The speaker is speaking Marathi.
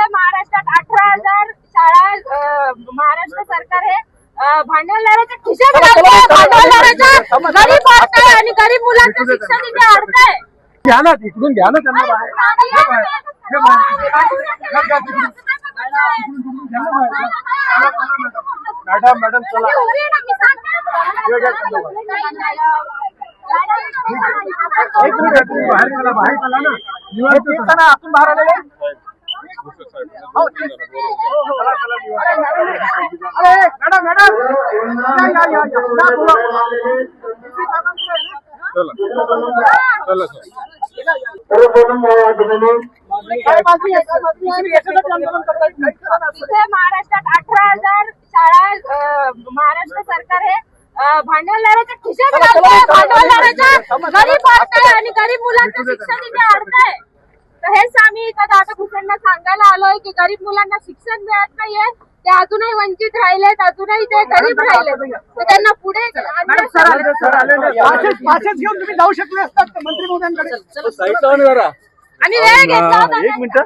तिथे महाराष्ट्रात 18,000 शाळा महाराष्ट्र सरकार हे भांडवलदाराच्या खिशात घालतंय, भांडवलदाराच्या गरीब वाटतंय आणि गरीब मुलांचं शिक्षण इथे अडतंय. घ्या ना तिकडून, घ्या ना त्यांना बाहेर. मॅडम मॅडम चला एक मिनिट, तुम्ही बाहेर चला, बाहेर चला ना. निवांत ना, आपण बाहेर आलेले. अरे मॅडम मॅडम तिथे महाराष्ट्रात 18,000 शाळा महाराष्ट्र सरकार हे भांडवलदाराच्या खिशात घालतंय, भांडवलदाराच्या गरीब वाटतंय आणि गरीब मुलांचं शिक्षण इथे अडतंय. तर हेच आम्ही इथं दादा भुसेंना सांगायला आलोय की गरीब मुलांना शिक्षण मिळत नाहीये, ते अजूनही वंचित राहिलेत, अजूनही ते गरीब राहिलेत. तर त्यांना पुढे पाचच घेऊन तुम्ही जाऊ शकले असतात मंत्री महोदयांकडे. आणि वेळ घेतला होता. एक मिनिट.